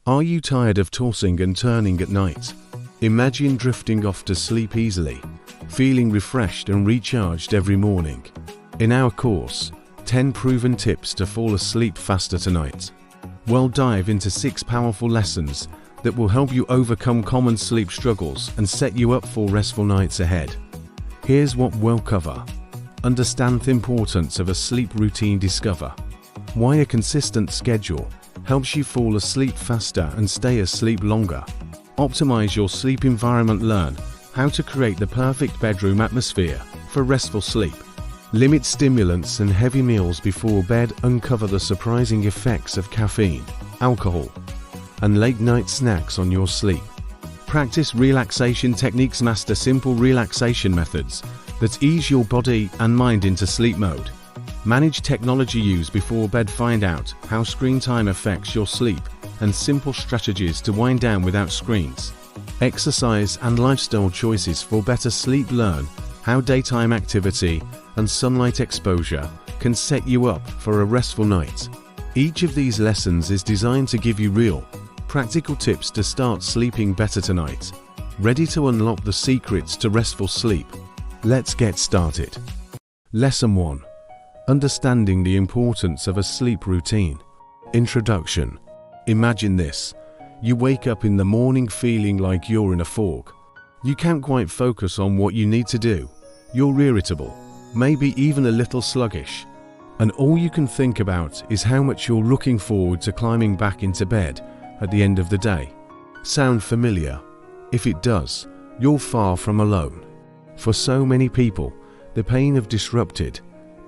Are you tired of tossing and turning at night? Imagine drifting off to sleep easily, feeling refreshed and recharged every morning. In our course, 10 proven tips to fall asleep faster tonight, we'll dive into 6 powerful lessons that will help you overcome common sleep struggles and set you up for restful nights ahead. Here's what we'll cover. Understand the importance of a sleep routine. Discover why a consistent schedule helps you fall asleep faster and stay asleep longer. Optimize your sleep environment. Learn how to create the perfect bedroom atmosphere for restful sleep. Limit stimulants and heavy meals before bed. Uncover the surprising effects of caffeine, alcohol, and late-night snacks on your sleep. Practice relaxation techniques. Master simple relaxation methods that ease your body and mind into sleep mode. Manage technology use before bed. Find out how screen time affects your sleep and simple strategies to wind down without screens. Exercise and lifestyle choices for better sleep. Learn how daytime activity and sunlight exposure can set you up for a restful night. Each of these lessons is designed to give you real, practical tips to start sleeping better tonight. Ready to unlock the secrets to restful sleep? Let's get started. Lesson 1. Understanding the importance of a sleep routine. Introduction. Imagine this. You wake up in the morning feeling like you're in a fog. You can't quite focus on what you need to do. You're irritable, maybe even a little sluggish. And all you can think about is how much you're looking forward to climbing back into bed at the end of the day. Sound familiar? If it does, you're far from alone. For so many people, the pain of disrupted,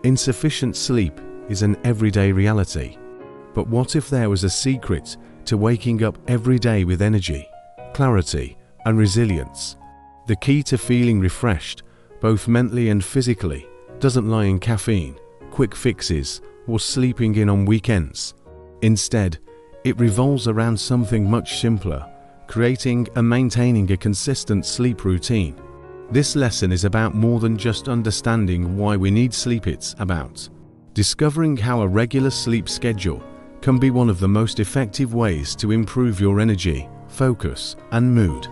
insufficient sleep is an everyday reality. But what if there was a secret to waking up every day with energy, clarity, and resilience? The key to feeling refreshed, both mentally and physically, doesn't lie in caffeine, quick fixes, or sleeping in on weekends. Instead, it revolves around something much simpler: creating and maintaining a consistent sleep routine. This lesson is about more than just understanding why we need sleep. It's about discovering how a regular sleep schedule can be one of the most effective ways to improve your energy, focus, and mood.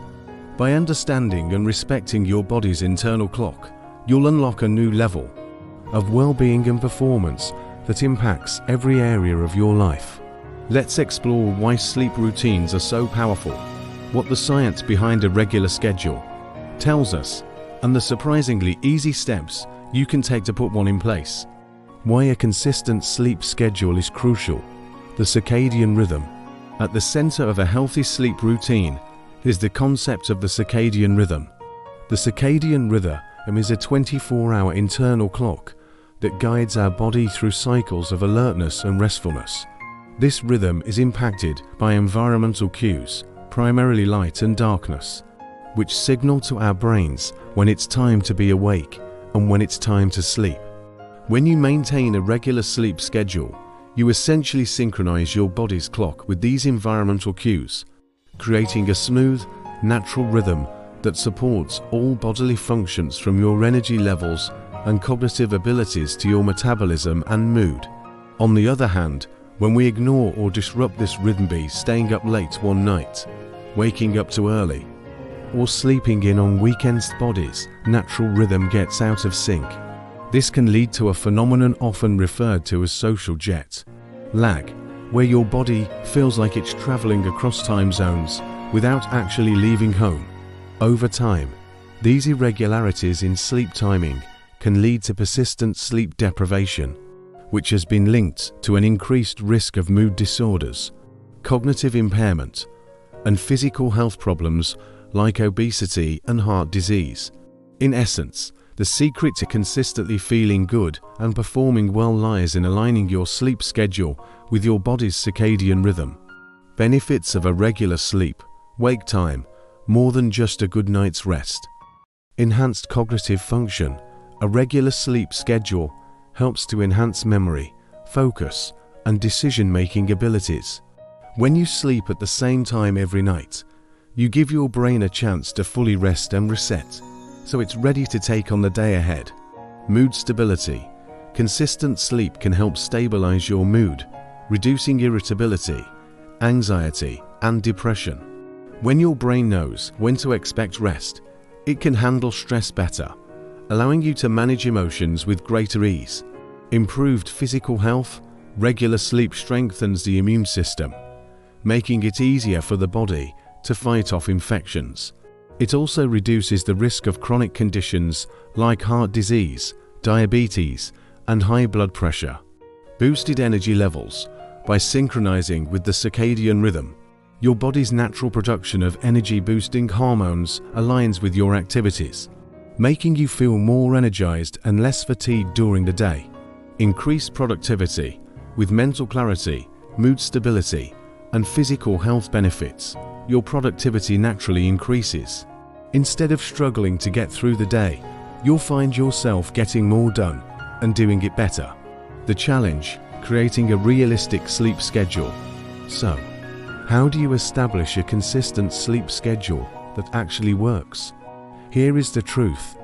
By understanding and respecting your body's internal clock, you'll unlock a new level of well-being and performance that impacts every area of your life. Let's explore why sleep routines are so powerful, what the science behind a regular schedule tells us, and the surprisingly easy steps you can take to put one in place. Why a consistent sleep schedule is crucial. The circadian rhythm. At the center of a healthy sleep routine is the concept of the circadian rhythm. The circadian rhythm is a 24-hour internal clock that guides our body through cycles of alertness and restfulness. This rhythm is impacted by environmental cues, primarily light and darkness, which signal to our brains when it's time to be awake and when it's time to sleep. When you maintain a regular sleep schedule, you essentially synchronize your body's clock with these environmental cues, creating a smooth, natural rhythm that supports all bodily functions from your energy levels and cognitive abilities to your metabolism and mood. On the other hand, when we ignore or disrupt this rhythm, be staying up late one night, waking up too early, or sleeping in on weekends, body's natural rhythm gets out of sync. This can lead to a phenomenon often referred to as social jet lag, where your body feels like it's traveling across time zones without actually leaving home. Over time, these irregularities in sleep timing can lead to persistent sleep deprivation, which has been linked to an increased risk of mood disorders, cognitive impairment, and physical health problems like obesity and heart disease. In essence, the secret to consistently feeling good and performing well lies in aligning your sleep schedule with your body's circadian rhythm. Benefits of a regular sleep-wake time: more than just a good night's rest. Enhanced cognitive function. A regular sleep schedule helps to enhance memory, focus, and decision-making abilities. When you sleep at the same time every night, you give your brain a chance to fully rest and reset, so it's ready to take on the day ahead. Mood stability. Consistent sleep can help stabilize your mood, reducing irritability, anxiety, and depression. When your brain knows when to expect rest, it can handle stress better, allowing you to manage emotions with greater ease. Improved physical health, regular sleep strengthens the immune system, making it easier for the body to fight off infections. It also reduces the risk of chronic conditions like heart disease, diabetes, and high blood pressure. Boosted energy levels. By synchronizing with the circadian rhythm, your body's natural production of energy-boosting hormones aligns with your activities, making you feel more energized and less fatigued during the day. Increased productivity. With mental clarity, mood stability, and physical health benefits, your productivity naturally increases. Instead of struggling to get through the day, you'll find yourself getting more done and doing it better. The challenge: creating a realistic sleep schedule. So, how do you establish a consistent sleep schedule that actually works? Here is the truth.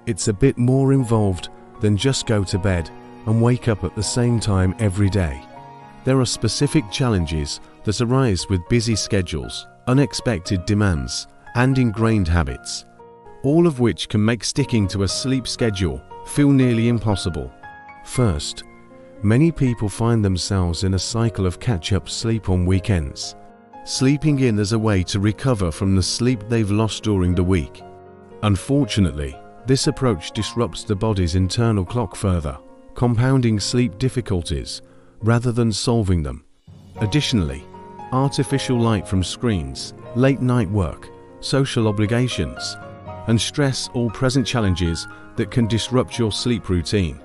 It's a bit more involved than just go to bed and wake up at the same time every day. There are specific challenges that arise with busy schedules, unexpected demands, and ingrained habits, all of which can make sticking to a sleep schedule feel nearly impossible. First, many people find themselves in a cycle of catch-up sleep on weekends, sleeping in as a way to recover from the sleep they've lost during the week. Unfortunately, this approach disrupts the body's internal clock further, compounding sleep difficulties rather than solving them. Additionally, artificial light from screens, late-night work, social obligations, and stress all present challenges that can disrupt your sleep routine.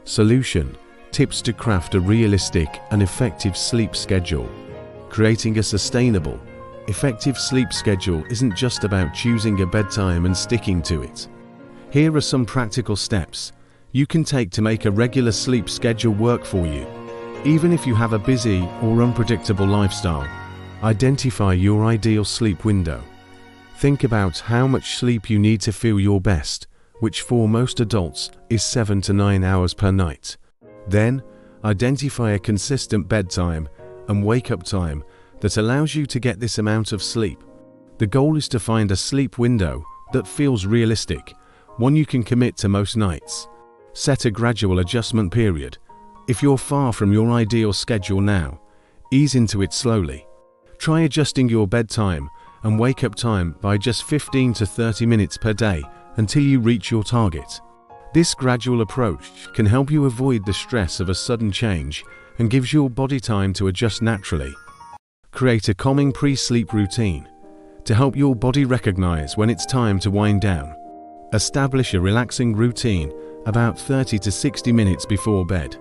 Solution: tips to craft a realistic and effective sleep schedule. Creating a sustainable, effective sleep schedule isn't just about choosing a bedtime and sticking to it. Here are some practical steps you can take to make a regular sleep schedule work for you. Even if you have a busy or unpredictable lifestyle, identify your ideal sleep window. Think about how much sleep you need to feel your best, which for most adults is 7 to 9 hours per night. Then, identify a consistent bedtime and wake-up time that allows you to get this amount of sleep. The goal is to find a sleep window that feels realistic, one you can commit to most nights. Set a gradual adjustment period. If you're far from your ideal schedule now, ease into it slowly. Try adjusting your bedtime and wake-up time by just 15 to 30 minutes per day until you reach your target. This gradual approach can help you avoid the stress of a sudden change and gives your body time to adjust naturally. Create a calming pre-sleep routine to help your body recognize when it's time to wind down. Establish a relaxing routine about 30 to 60 minutes before bed.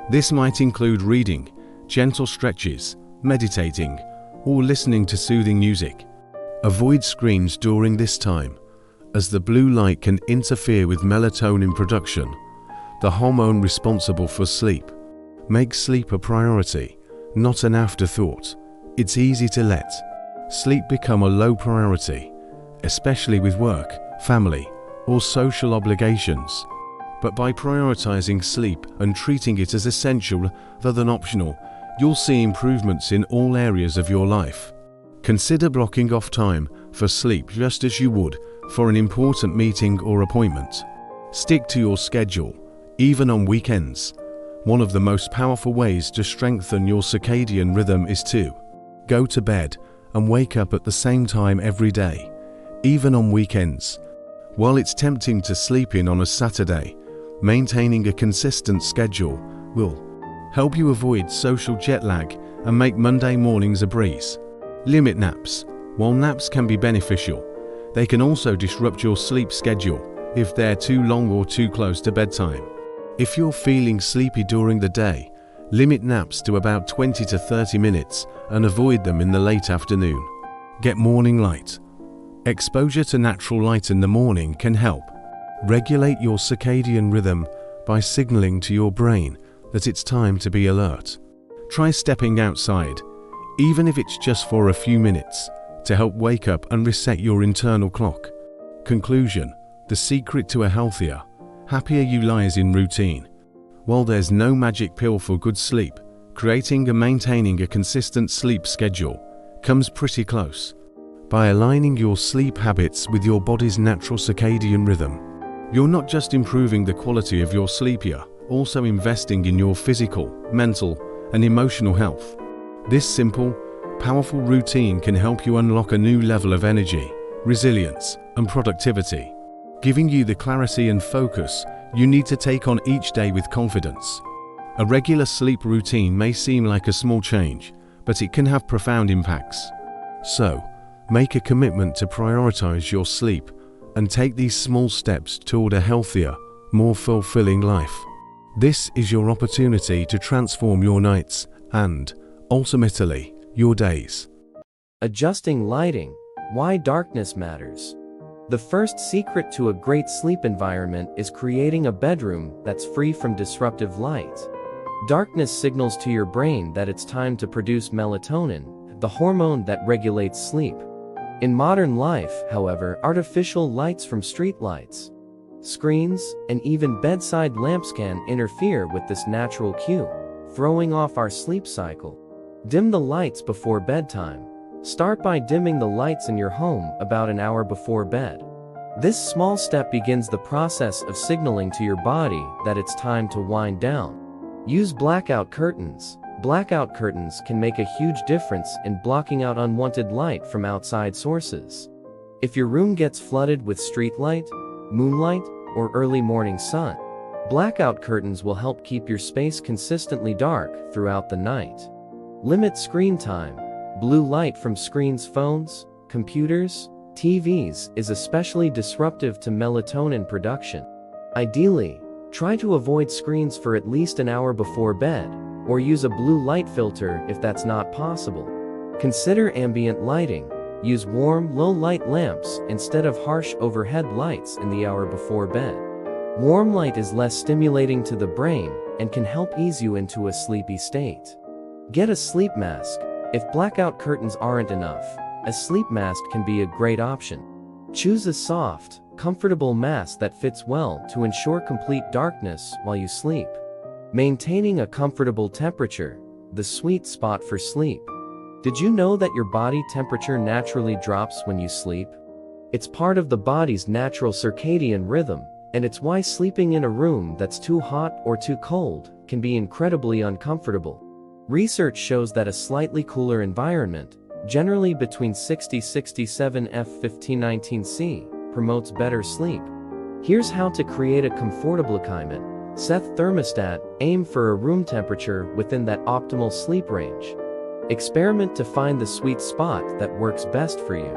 This might include reading, gentle stretches, meditating, or listening to soothing music. Avoid screens during this time, as the blue light can interfere with melatonin production, the hormone responsible for sleep. Make sleep a priority, not an afterthought. It's easy to let sleep become a low priority, especially with work, family, or social obligations. But by prioritizing sleep and treating it as essential rather than optional, you'll see improvements in all areas of your life. Consider blocking off time for sleep just as you would for an important meeting or appointment. Stick to your schedule, even on weekends. One of the most powerful ways to strengthen your circadian rhythm is to go to bed and wake up at the same time every day, even on weekends. While it's tempting to sleep in on a Saturday, maintaining a consistent schedule will help you avoid social jet lag and make Monday mornings a breeze. Limit naps. While naps can be beneficial, they can also disrupt your sleep schedule if they're too long or too close to bedtime. If you're feeling sleepy during the day, limit naps to about 20 to 30 minutes and avoid them in the late afternoon. Get morning light. Exposure to natural light in the morning can help regulate your circadian rhythm by signaling to your brain that it's time to be alert. Try stepping outside, even if it's just for a few minutes, to help wake up and reset your internal clock. Conclusion: the secret to a healthier, happier you lies in routine. While there's no magic pill for good sleep, creating and maintaining a consistent sleep schedule comes pretty close. By aligning your sleep habits with your body's natural circadian rhythm, you're not just improving the quality of your sleep, you're also investing in your physical, mental, and emotional health. This simple, powerful routine can help you unlock a new level of energy, resilience, and productivity, giving you the clarity and focus you need to take on each day with confidence. A regular sleep routine may seem like a small change, but it can have profound impacts. So, make a commitment to prioritize your sleep and take these small steps toward a healthier, more fulfilling life. This is your opportunity to transform your nights and, ultimately, your days. Adjusting lighting. Why darkness matters. The first secret to a great sleep environment is creating a bedroom that's free from disruptive light. Darkness signals to your brain that it's time to produce melatonin, the hormone that regulates sleep. In modern life, however, artificial lights from streetlights, screens, and even bedside lamps can interfere with this natural cue, throwing off our sleep cycle. Dim the lights before bedtime. Start by dimming the lights in your home about an hour before bed. This small step begins the process of signaling to your body that it's time to wind down. Use blackout curtains. Blackout curtains can make a huge difference in blocking out unwanted light from outside sources. If your room gets flooded with street light, moonlight, or early morning sun, blackout curtains will help keep your space consistently dark throughout the night. Limit screen time. Blue light from screens, phones, computers, TVs is especially disruptive to melatonin production. Ideally, try to avoid screens for at least an hour before bed, or use a blue light filter if that's not possible. Consider ambient lighting. Use warm, low-light lamps instead of harsh overhead lights in the hour before bed. Warm light is less stimulating to the brain and can help ease you into a sleepy state. Get a sleep mask. If blackout curtains aren't enough, a sleep mask can be a great option. Choose a soft, comfortable mask that fits well to ensure complete darkness while you sleep. Maintaining a comfortable temperature, the sweet spot for sleep. Did you know that your body temperature naturally drops when you sleep? It's part of the body's natural circadian rhythm, and it's why sleeping in a room that's too hot or too cold can be incredibly uncomfortable. Research shows that a slightly cooler environment, generally between 60-67 F 15-19 C, promotes better sleep. Here's how to create a comfortable climate. Set thermostat. Aim for a room temperature within that optimal sleep range. Experiment to find the sweet spot that works best for you.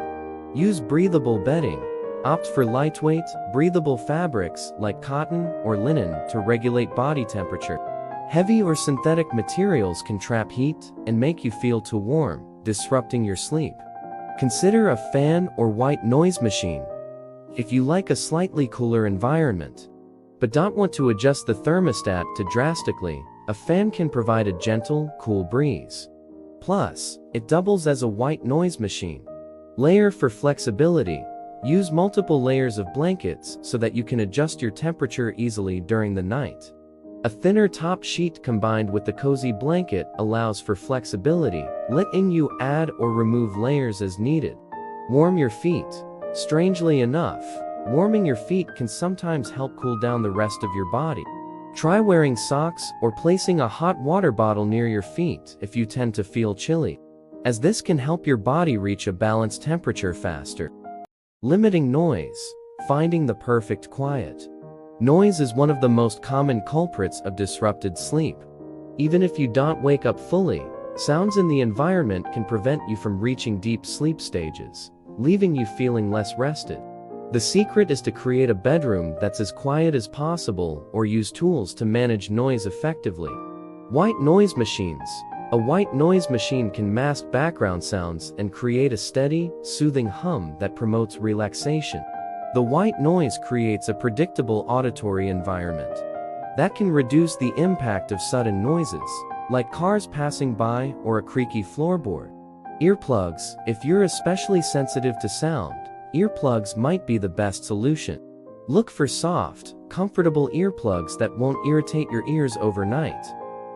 Use breathable bedding. Opt for lightweight, breathable fabrics like cotton or linen to regulate body temperature. Heavy or synthetic materials can trap heat and make you feel too warm, disrupting your sleep. Consider a fan or white noise machine. If you like a slightly cooler environment, but don't want to adjust the thermostat too drastically, a fan can provide a gentle, cool breeze. Plus, it doubles as a white noise machine. Layer for flexibility. Use multiple layers of blankets so that you can adjust your temperature easily during the night. A thinner top sheet combined with the cozy blanket allows for flexibility, letting you add or remove layers as needed. Warm your feet. Strangely enough, warming your feet can sometimes help cool down the rest of your body. Try wearing socks or placing a hot water bottle near your feet if you tend to feel chilly, as this can help your body reach a balanced temperature faster. Limiting noise. Finding the perfect quiet. Noise is one of the most common culprits of disrupted sleep. Even if you don't wake up fully, sounds in the environment can prevent you from reaching deep sleep stages, leaving you feeling less rested. The secret is to create a bedroom that's as quiet as possible or use tools to manage noise effectively. White noise machines. A white noise machine can mask background sounds and create a steady, soothing hum that promotes relaxation. The white noise creates a predictable auditory environment that can reduce the impact of sudden noises, like cars passing by or a creaky floorboard. Earplugs. If you're especially sensitive to sound, earplugs might be the best solution. Look for soft, comfortable earplugs that won't irritate your ears overnight.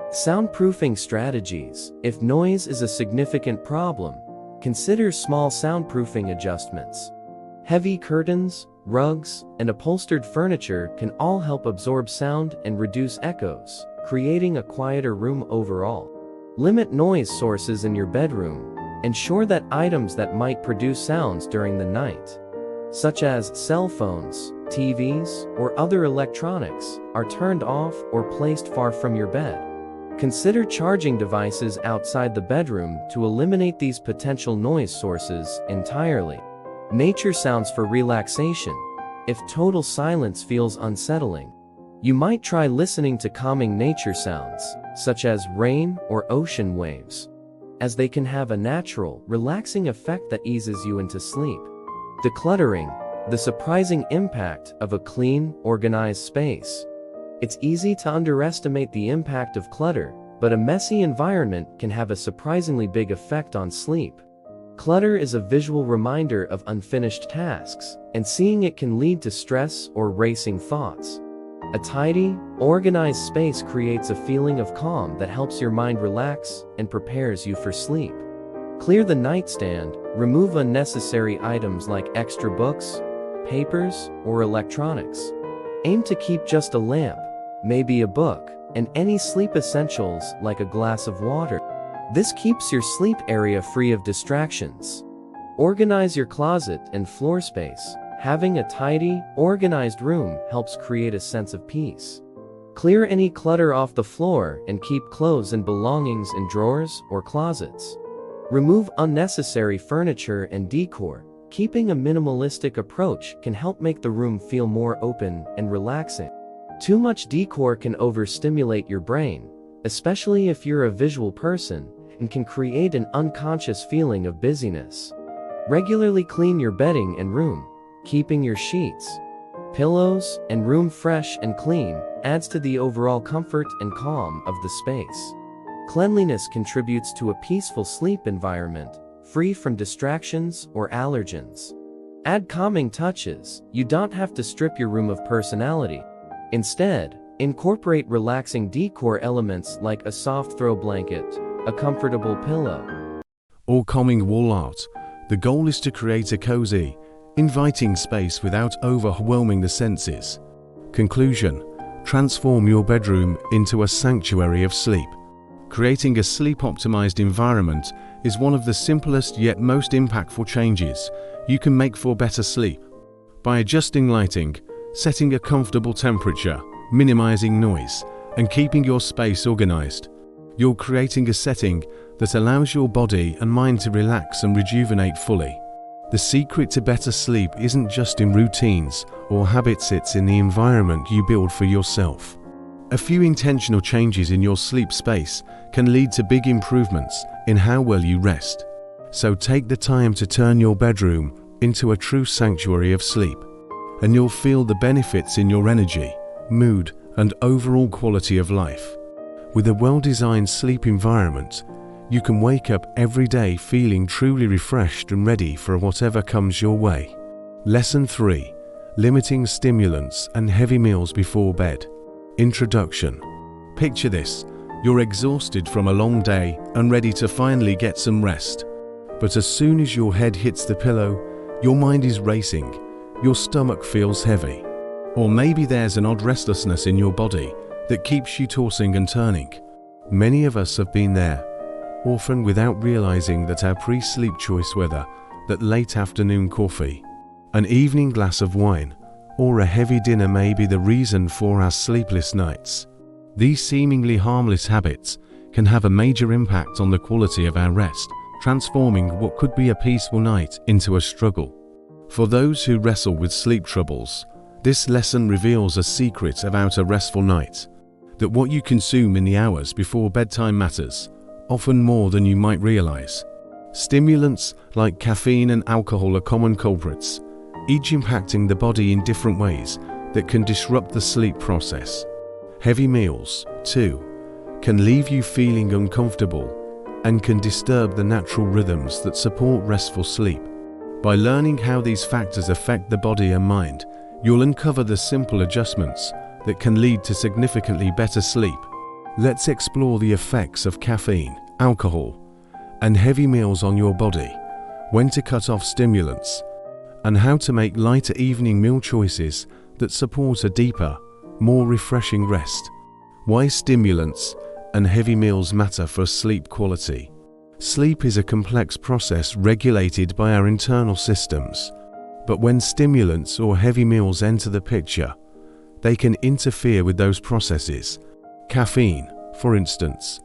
Soundproofing strategies. If noise is a significant problem, consider small soundproofing adjustments. Heavy curtains, rugs, and upholstered furniture can all help absorb sound and reduce echoes, creating a quieter room overall. Limit noise sources in your bedroom. Ensure that items that might produce sounds during the night, such as cell phones, TVs, or other electronics, are turned off or placed far from your bed. Consider charging devices outside the bedroom to eliminate these potential noise sources entirely. Nature sounds for relaxation. If total silence feels unsettling, you might try listening to calming nature sounds, such as rain or ocean waves, as they can have a natural, relaxing effect that eases you into sleep. Decluttering, the surprising impact of a clean, organized space. It's easy to underestimate the impact of clutter, but a messy environment can have a surprisingly big effect on sleep. Clutter is a visual reminder of unfinished tasks, and seeing it can lead to stress or racing thoughts. A tidy, organized space creates a feeling of calm that helps your mind relax and prepares you for sleep. Clear the nightstand, remove unnecessary items like extra books, papers, or electronics. Aim to keep just a lamp, maybe a book, and any sleep essentials like a glass of water. This keeps your sleep area free of distractions. Organize your closet and floor space. Having a tidy, organized room helps create a sense of peace. Clear any clutter off the floor and keep clothes and belongings in drawers or closets. Remove unnecessary furniture and decor. Keeping a minimalistic approach can help make the room feel more open and relaxing. Too much decor can overstimulate your brain, especially if you're a visual person, and can create an unconscious feeling of busyness. Regularly clean your bedding and room. Keeping your sheets, pillows, and room fresh and clean adds to the overall comfort and calm of the space. Cleanliness contributes to a peaceful sleep environment, free from distractions or allergens. Add calming touches. You don't have to strip your room of personality. Instead, incorporate relaxing decor elements like a soft throw blanket, a comfortable pillow, or calming wall art. The goal is to create a cozy, inviting space without overwhelming the senses. Conclusion: transform your bedroom into a sanctuary of sleep. Creating a sleep-optimized environment is one of the simplest yet most impactful changes you can make for better sleep. By adjusting lighting, setting a comfortable temperature, minimizing noise, and keeping your space organized, you're creating a setting that allows your body and mind to relax and rejuvenate fully. The secret to better sleep isn't just in routines or habits, it's in the environment you build for yourself. A few intentional changes in your sleep space can lead to big improvements in how well you rest. So take the time to turn your bedroom into a true sanctuary of sleep, and you'll feel the benefits in your energy, mood, and overall quality of life. With a well-designed sleep environment, you can wake up every day feeling truly refreshed and ready for whatever comes your way. Lesson 3. Limiting stimulants and heavy meals before bed. Introduction. Picture this: you're exhausted from a long day and ready to finally get some rest. But as soon as your head hits the pillow, your mind is racing, your stomach feels heavy. Or maybe there's an odd restlessness in your body that keeps you tossing and turning. Many of us have been there, often without realizing that our pre-sleep choice, whether that late afternoon coffee, an evening glass of wine, or a heavy dinner, may be the reason for our sleepless nights. These seemingly harmless habits can have a major impact on the quality of our rest, transforming what could be a peaceful night into a struggle. For those who wrestle with sleep troubles, this lesson reveals a secret about a restful night: that what you consume in the hours before bedtime matters, often more than you might realize. Stimulants like caffeine and alcohol are common culprits, each impacting the body in different ways that can disrupt the sleep process. Heavy meals, too, can leave you feeling uncomfortable and can disturb the natural rhythms that support restful sleep. By learning how these factors affect the body and mind, you'll uncover the simple adjustments that can lead to significantly better sleep. Let's explore the effects of caffeine, alcohol, and heavy meals on your body, when to cut off stimulants, and how to make lighter evening meal choices that support a deeper, more refreshing rest. Why stimulants and heavy meals matter for sleep quality. Sleep is a complex process regulated by our internal systems, but when stimulants or heavy meals enter the picture, they can interfere with those processes. Caffeine, for instance,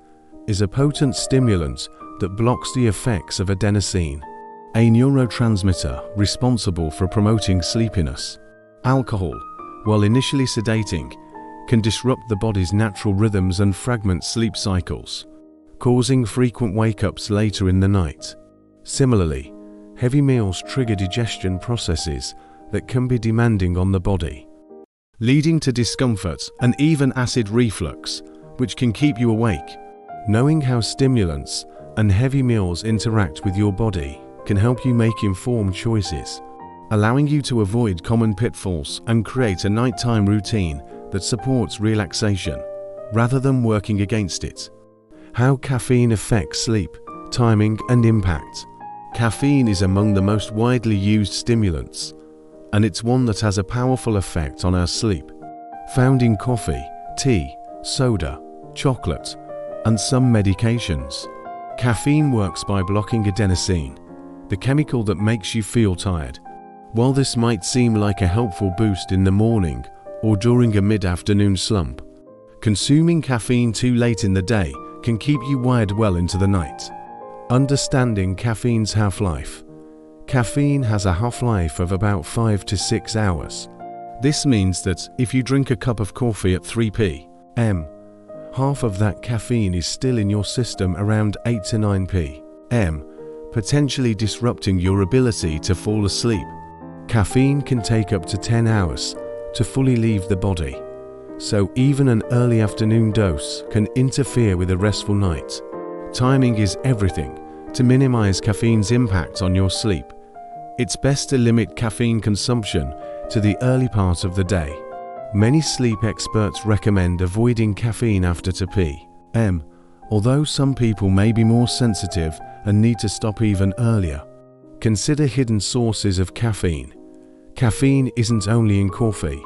is a potent stimulant that blocks the effects of adenosine, a neurotransmitter responsible for promoting sleepiness. Alcohol, while initially sedating, can disrupt the body's natural rhythms and fragment sleep cycles, causing frequent wake-ups later in the night. Similarly, heavy meals trigger digestion processes that can be demanding on the body, leading to discomfort and even acid reflux, which can keep you awake. Knowing how stimulants and heavy meals interact with your body can help you make informed choices, allowing you to avoid common pitfalls and create a nighttime routine that supports relaxation, rather than working against it. How caffeine affects sleep, timing and impact. Caffeine is among the most widely used stimulants, and it's one that has a powerful effect on our sleep. Found in coffee, tea, soda, chocolate, and some medications. Caffeine works by blocking adenosine, the chemical that makes you feel tired. While this might seem like a helpful boost in the morning or during a mid-afternoon slump, consuming caffeine too late in the day can keep you wired well into the night. Understanding caffeine's half-life. Caffeine has a half-life of about 5 to 6 hours. This means that if you drink a cup of coffee at 3 p.m., half of that caffeine is still in your system around 8 to 9 p.m., potentially disrupting your ability to fall asleep. Caffeine can take up to 10 hours to fully leave the body, so even an early afternoon dose can interfere with a restful night. Timing is everything to minimize caffeine's impact on your sleep. It's best to limit caffeine consumption to the early part of the day. Many sleep experts recommend avoiding caffeine after 2 p.m., although some people may be more sensitive and need to stop even earlier. Consider hidden sources of caffeine. Caffeine isn't only in coffee.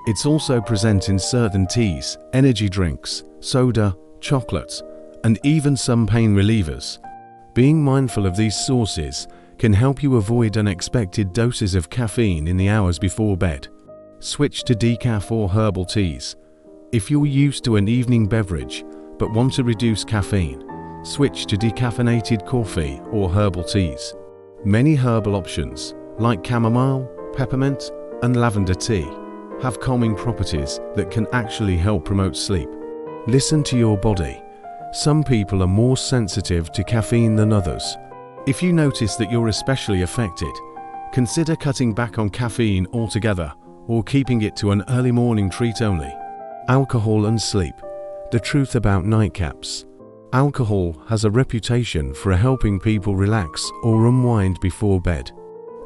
It's also present in certain teas, energy drinks, soda, chocolate, and even some pain relievers. Being mindful of these sources can help you avoid unexpected doses of caffeine in the hours before bed. Switch to decaf or herbal teas. If you're used to an evening beverage but want to reduce caffeine, switch to decaffeinated coffee or herbal teas. Many herbal options, like chamomile, peppermint, and lavender tea, have calming properties that can actually help promote sleep. Listen to your body. Some people are more sensitive to caffeine than others. If you notice that you're especially affected, consider cutting back on caffeine altogether or keeping it to an early morning treat only. Alcohol and sleep. The truth about nightcaps. Alcohol has a reputation for helping people relax or unwind before bed.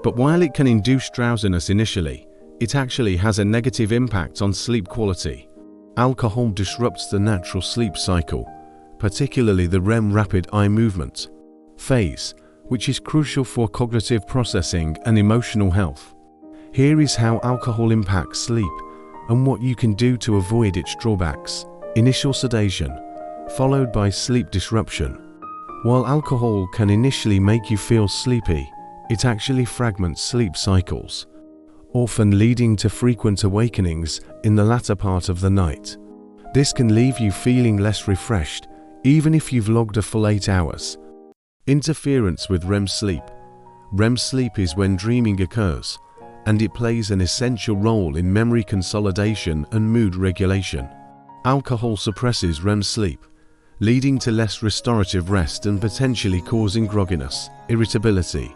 But while it can induce drowsiness initially, it actually has a negative impact on sleep quality. Alcohol disrupts the natural sleep cycle, particularly the REM rapid eye movement phase, which is crucial for cognitive processing and emotional health. Here is how alcohol impacts sleep and what you can do to avoid its drawbacks. Initial sedation, followed by sleep disruption. While alcohol can initially make you feel sleepy, it actually fragments sleep cycles, often leading to frequent awakenings in the latter part of the night. This can leave you feeling less refreshed, even if you've logged a full 8 hours. Interference with REM sleep. REM sleep is when dreaming occurs, and it plays an essential role in memory consolidation and mood regulation. Alcohol suppresses REM sleep, leading to less restorative rest and potentially causing grogginess, irritability,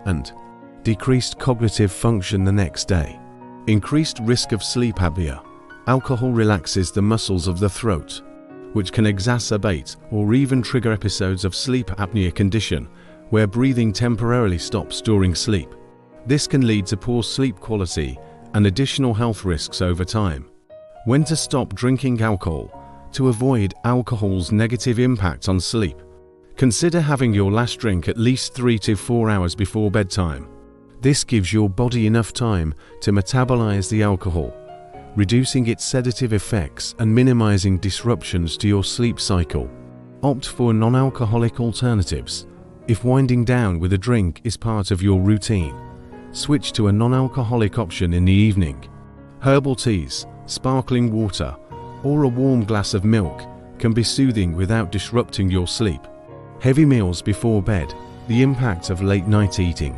and decreased cognitive function the next day. Increased risk of sleep apnea. Alcohol relaxes the muscles of the throat, which can exacerbate or even trigger episodes of sleep apnea condition, where breathing temporarily stops during sleep. This can lead to poor sleep quality and additional health risks over time. When to stop drinking alcohol to avoid alcohol's negative impact on sleep. Consider having your last drink at least 3 to 4 hours before bedtime. This gives your body enough time to metabolize the alcohol, reducing its sedative effects and minimizing disruptions to your sleep cycle. Opt for non-alcoholic alternatives. If winding down with a drink is part of your routine, switch to a non-alcoholic option in the evening. Herbal teas, sparkling water, or a warm glass of milk can be soothing without disrupting your sleep. Heavy meals before bed. The impact of late night eating.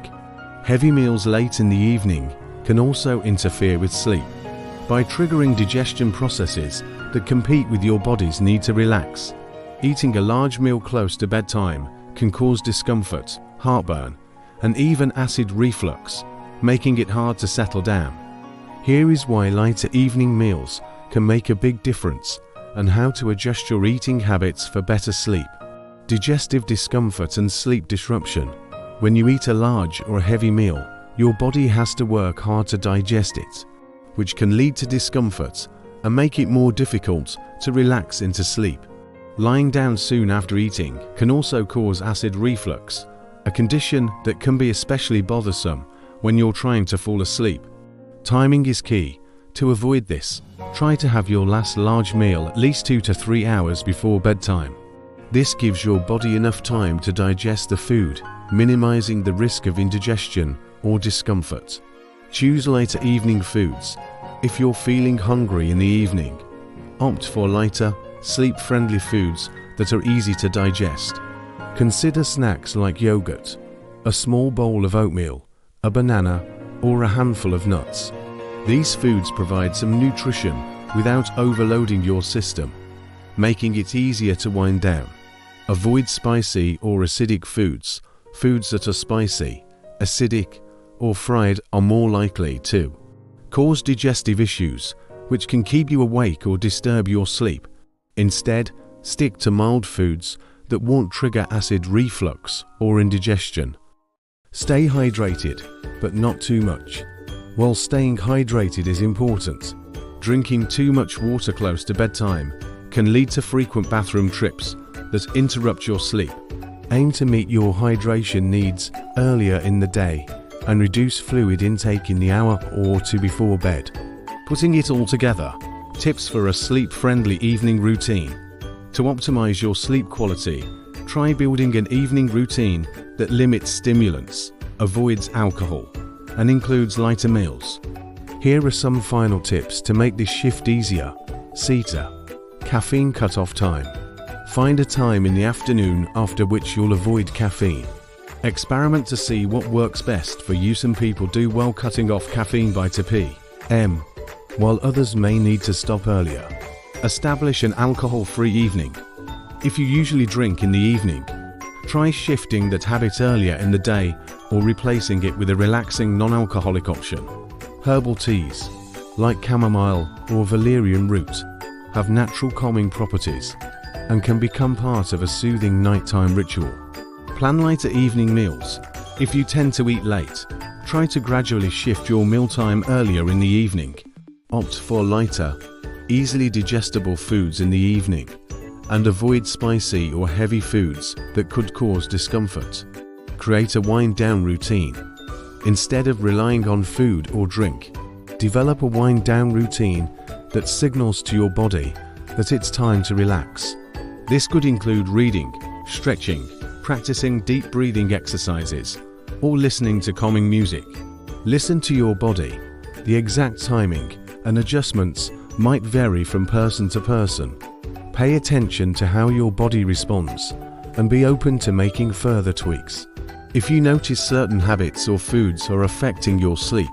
Heavy meals late in the evening can also interfere with sleep by triggering digestion processes that compete with your body's need to relax. Eating a large meal close to bedtime can cause discomfort, heartburn, and even acid reflux, making it hard to settle down. Here is why lighter evening meals can make a big difference and how to adjust your eating habits for better sleep. Digestive discomfort and sleep disruption. When you eat a large or heavy meal, your body has to work hard to digest it, which can lead to discomfort and make it more difficult to relax into sleep. Lying down soon after eating can also cause acid reflux, a condition that can be especially bothersome when you're trying to fall asleep. Timing is key. To avoid this, try to have your last large meal at least 2 to 3 hours before bedtime. This gives your body enough time to digest the food, minimizing the risk of indigestion or discomfort. Choose later evening foods. If you're feeling hungry in the evening, opt for lighter, sleep-friendly foods that are easy to digest. Consider snacks like yogurt, a small bowl of oatmeal, a banana, or a handful of nuts. These foods provide some nutrition without overloading your system, making it easier to wind down. Avoid spicy or acidic foods. Foods that are spicy, acidic, or fried are more likely to cause digestive issues, which can keep you awake or disturb your sleep. Instead, stick to mild foods that won't trigger acid reflux or indigestion. Stay hydrated, but not too much. While staying hydrated is important, drinking too much water close to bedtime can lead to frequent bathroom trips that interrupt your sleep. Aim to meet your hydration needs earlier in the day and reduce fluid intake in the hour or two before bed. Putting it all together, tips for a sleep-friendly evening routine. To optimize your sleep quality, try building an evening routine that limits stimulants, avoids alcohol, and includes lighter meals. Here are some final tips to make this shift easier. CETA, caffeine cutoff time. Find a time in the afternoon after which you'll avoid caffeine. Experiment to see what works best for you. Some people do well cutting off caffeine by 2 p.m., while others may need to stop earlier. Establish an alcohol-free evening. If you usually drink in the evening, try shifting that habit earlier in the day or replacing it with a relaxing non-alcoholic option. Herbal teas, like chamomile or valerian root, have natural calming properties and can become part of a soothing nighttime ritual. Plan lighter evening meals. If you tend to eat late, try to gradually shift your mealtime earlier in the evening. Opt for lighter, easily digestible foods in the evening, and avoid spicy or heavy foods that could cause discomfort. Create a wind-down routine. Instead of relying on food or drink, develop a wind-down routine that signals to your body that it's time to relax. This could include reading, stretching, practicing deep breathing exercises, or listening to calming music. Listen to your body. The exact timing and adjustments might vary from person to person. Pay attention to how your body responds and be open to making further tweaks. If you notice certain habits or foods are affecting your sleep,